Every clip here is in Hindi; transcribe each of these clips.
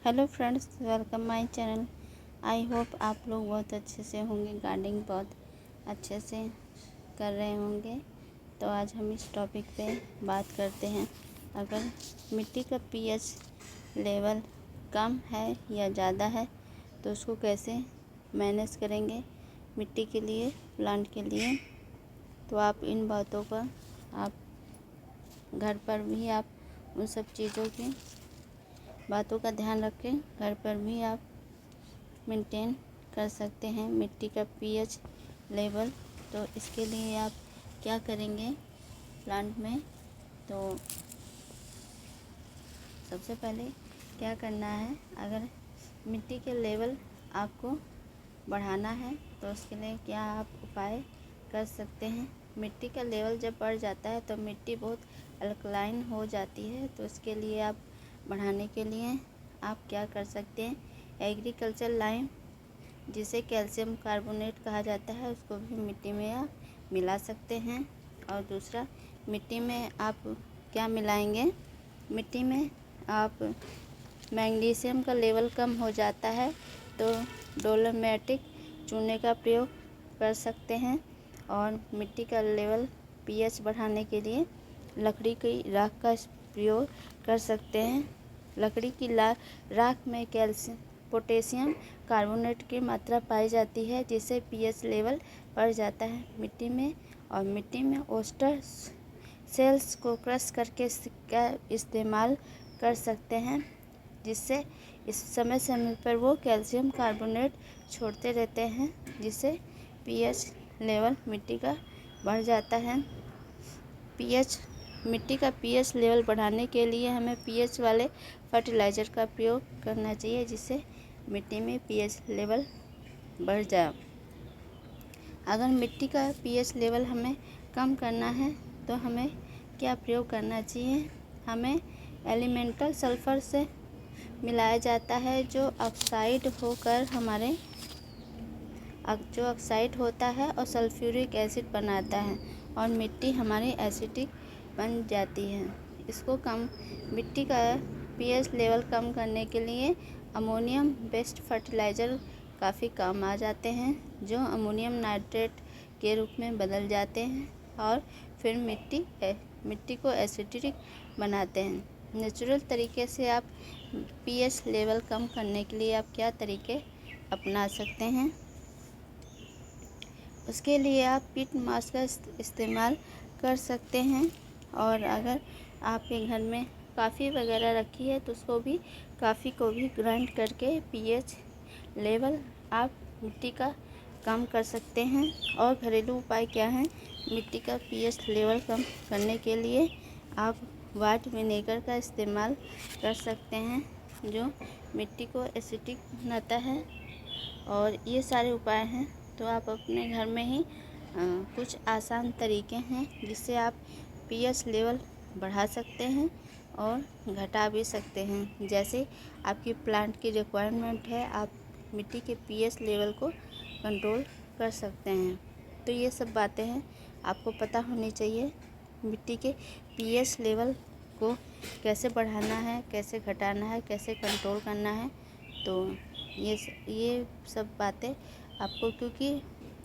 Hello friends, welcome my channel. I hope आप लोग बहुत अच्छे से होंगे, गार्डनिंग बहुत अच्छे से कर रहे होंगे। तो आज हम इस टॉपिक पे बात करते हैं। अगर मिट्टी का पीएच लेवल कम है या ज़्यादा है तो उसको कैसे मैनेज करेंगे मिट्टी के लिए, प्लांट के लिए। तो आप इन बातों का आप घर पर भी आप उन सब चीज़ों की बातों का ध्यान रखें। घर पर भी आप मेंटेन कर सकते हैं मिट्टी का पीएच लेवल। तो इसके लिए आप क्या करेंगे प्लांट में, तो सबसे पहले क्या करना है, अगर मिट्टी के लेवल आपको बढ़ाना है तो उसके लिए क्या आप उपाय कर सकते हैं। मिट्टी का लेवल जब बढ़ जाता है तो मिट्टी बहुत अल्कलाइन हो जाती है, तो उसके लिए आप बढ़ाने के लिए आप क्या कर सकते हैं, एग्रीकल्चर लाइम जिसे कैल्शियम कार्बोनेट कहा जाता है उसको भी मिट्टी में आप मिला सकते हैं। और दूसरा, मिट्टी में आप क्या मिलाएंगे, मिट्टी में आप मैग्नीशियम का लेवल कम हो जाता है तो डोलोमेटिक चूने का प्रयोग कर सकते हैं। और मिट्टी का लेवल पीएच बढ़ाने के लिए लकड़ी की राख का प्रयोग कर सकते हैं। लकड़ी की राख में पोटेशियम कार्बोनेट की मात्रा पाई जाती है, जिससे पीएच लेवल बढ़ जाता है मिट्टी में। और मिट्टी में ओस्टर सेल्स को क्रश करके इसका इस्तेमाल कर सकते हैं, जिससे इस समय समय पर वो कैल्शियम कार्बोनेट छोड़ते रहते हैं, जिससे पीएच लेवल मिट्टी का बढ़ जाता है। मिट्टी का पीएच लेवल बढ़ाने के लिए हमें पीएच वाले फर्टिलाइज़र का प्रयोग करना चाहिए, जिससे मिट्टी में पीएच लेवल बढ़ जाए। अगर मिट्टी का पीएच लेवल हमें कम करना है तो हमें क्या प्रयोग करना चाहिए, हमें एलिमेंटल सल्फ़र से मिलाया जाता है, जो ऑक्साइड होकर जो ऑक्साइड होता है और सल्फ्यूरिक एसिड बनाता है और मिट्टी हमारी एसिडिक बन जाती है। मिट्टी का पीएच लेवल कम करने के लिए अमोनियम बेस्ड फर्टिलाइज़र काफ़ी काम आ जाते हैं, जो अमोनियम नाइट्रेट के रूप में बदल जाते हैं और फिर मिट्टी को एसिडिक बनाते हैं। नेचुरल तरीके से आप पीएच लेवल कम करने के लिए आप क्या तरीके अपना सकते हैं, उसके लिए आप पीट मास का इस्तेमाल कर सकते हैं। और अगर आपके घर में काफ़ी वगैरह रखी है तो काफ़ी को भी ग्राइंड करके पीएच लेवल आप मिट्टी का कम कर सकते हैं। और घरेलू उपाय क्या हैं मिट्टी का पीएच लेवल कम करने के लिए, आप वाइट विनेगर का इस्तेमाल कर सकते हैं, जो मिट्टी को एसिडिक बनाता है। और ये सारे उपाय हैं, तो आप अपने घर में ही कुछ आसान तरीके हैं जिससे आप पीएच लेवल बढ़ा सकते हैं और घटा भी सकते हैं। जैसे आपकी प्लांट की रिक्वायरमेंट है, आप मिट्टी के पीएच लेवल को कंट्रोल कर सकते हैं। तो ये सब बातें हैं आपको पता होनी चाहिए, मिट्टी के पीएच लेवल को कैसे बढ़ाना है, कैसे घटाना है, कैसे कंट्रोल करना है। तो ये सब बातें आपको, क्योंकि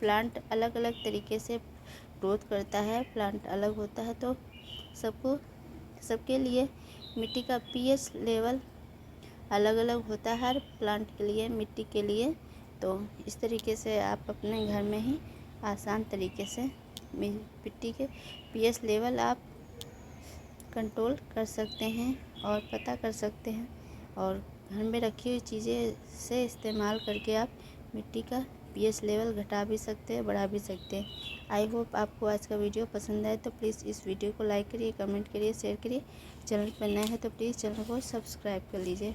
प्लांट अलग अलग तरीके से ग्रोथ करता है, प्लांट अलग होता है, तो सबके लिए मिट्टी का पीएच लेवल अलग अलग होता है हर प्लांट के लिए, मिट्टी के लिए। तो इस तरीके से आप अपने घर में ही आसान तरीके से मिट्टी के पीएच लेवल आप कंट्रोल कर सकते हैं और पता कर सकते हैं। और घर में रखी हुई चीज़ें से इस्तेमाल करके आप मिट्टी का पीएच लेवल घटा भी सकते हैं, बढ़ा भी सकते हैं। आई होप आपको आज का वीडियो पसंद आए, तो प्लीज़ इस वीडियो को लाइक करिए, कमेंट करिए, शेयर करिए। चैनल पर नए हैं तो प्लीज़ चैनल को सब्सक्राइब कर लीजिए।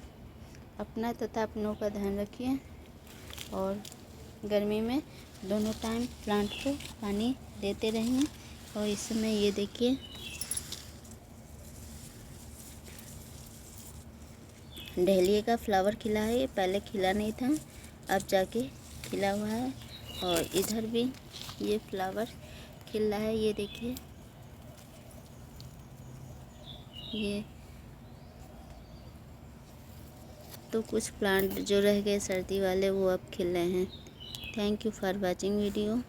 अपना तथा अपनों का ध्यान रखिए और गर्मी में दोनों टाइम प्लांट को पानी देते रहिए। और इस समय ये देखिए डहेलिया का फ्लावर खिला है, ये पहले खिला नहीं था, अब जाके खिला हुआ है। और इधर भी ये फ्लावर खिल रहा है, ये देखिए ये तो कुछ प्लांट जो रह गए सर्दी वाले वो अब खिल रहे हैं। Thank you for watching video.